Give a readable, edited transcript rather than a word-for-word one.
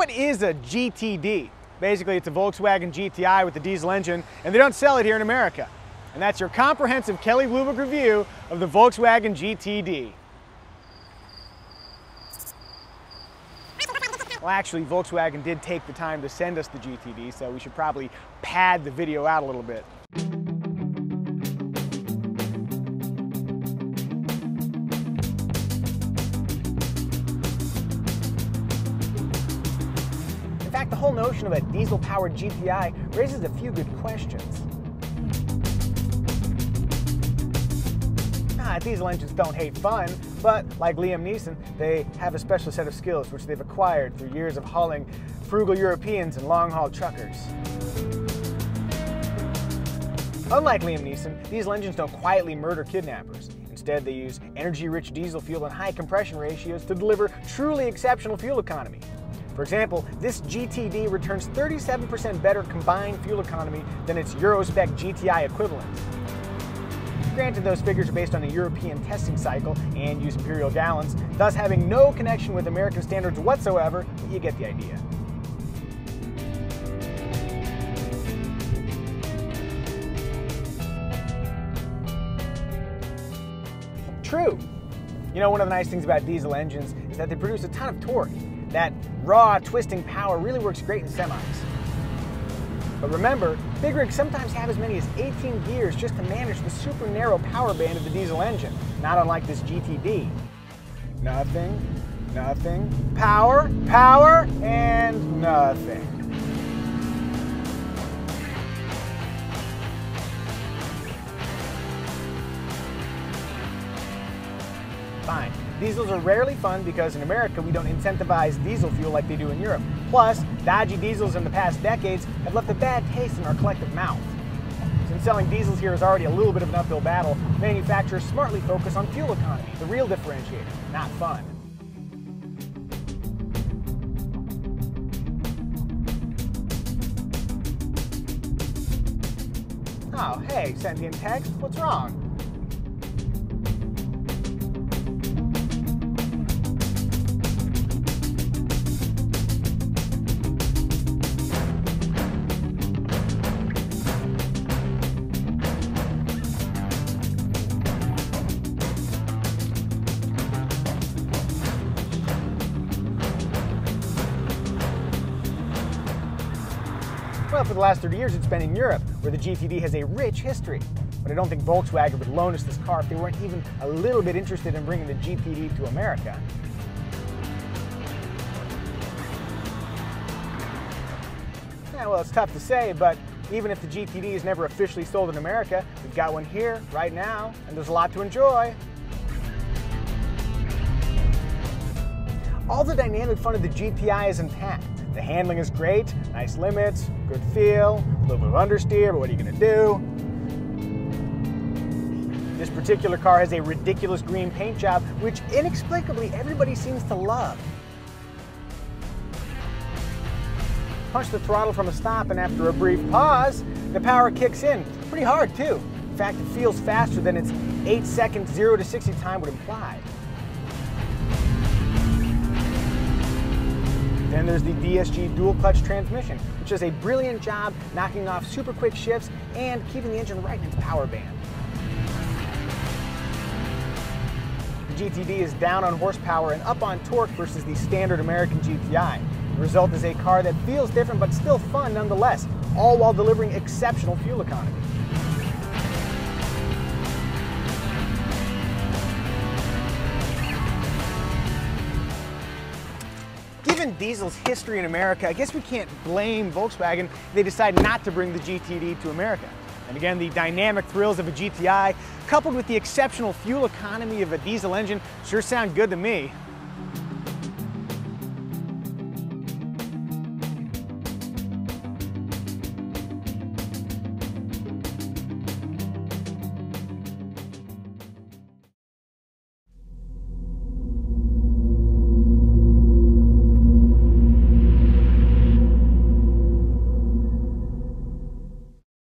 what is a GTD? Basically, it's a Volkswagen GTI with a diesel engine, and they don't sell it here in America. And that's your comprehensive Kelley Blue Book review of the Volkswagen GTD. Well, actually, Volkswagen did take the time to send us the GTD, so we should probably pad the video out a little bit. In fact, the whole notion of a diesel-powered GTI raises a few good questions. Diesel engines don't hate fun, but like Liam Neeson, they have a special set of skills which they've acquired through years of hauling frugal Europeans and long-haul truckers. Unlike Liam Neeson, diesel engines don't quietly murder kidnappers. Instead, they use energy-rich diesel fuel and high compression ratios to deliver truly exceptional fuel economy. For example, this GTD returns 37% better combined fuel economy than its Euro-spec GTI equivalent. Granted, those figures are based on a European testing cycle and use imperial gallons, thus having no connection with American standards whatsoever, but you get the idea. True. You know, one of the nice things about diesel engines is that they produce a ton of torque. That raw, twisting power really works great in semis. But remember, big rigs sometimes have as many as 18 gears just to manage the super narrow power band of the diesel engine, not unlike this GTD. Nothing, nothing, power, power, and nothing. Fine. Diesels are rarely fun because in America we don't incentivize diesel fuel like they do in Europe. Plus, dodgy diesels in the past decades have left a bad taste in our collective mouth. Since selling diesels here is already a little bit of an uphill battle, manufacturers smartly focus on fuel economy, the real differentiator, not fun. Oh, hey, sentient text, what's wrong? Well, for the last 30 years it's been in Europe, where the GTD has a rich history. But I don't think Volkswagen would loan us this car if they weren't even a little bit interested in bringing the GTD to America. Yeah, well, it's tough to say, but even if the GTD is never officially sold in America, we've got one here, right now, and there's a lot to enjoy. All the dynamic fun of the GTI is intact. The handling is great, nice limits, good feel, a little bit of understeer, but what are you going to do? This particular car has a ridiculous green paint job, which inexplicably everybody seems to love. Punch the throttle from a stop, and after a brief pause, the power kicks in. Pretty hard, too. In fact, it feels faster than its 8-second 0 to 60 time would imply. Then there's the DSG dual clutch transmission, which does a brilliant job knocking off super quick shifts and keeping the engine right in its power band. The GTD is down on horsepower and up on torque versus the standard American GTI. The result is a car that feels different but still fun nonetheless, all while delivering exceptional fuel economy. Given diesel's history in America, I guess we can't blame Volkswagen if they decide not to bring the GTD to America. And again, the dynamic thrills of a GTI, coupled with the exceptional fuel economy of a diesel engine, sure sound good to me.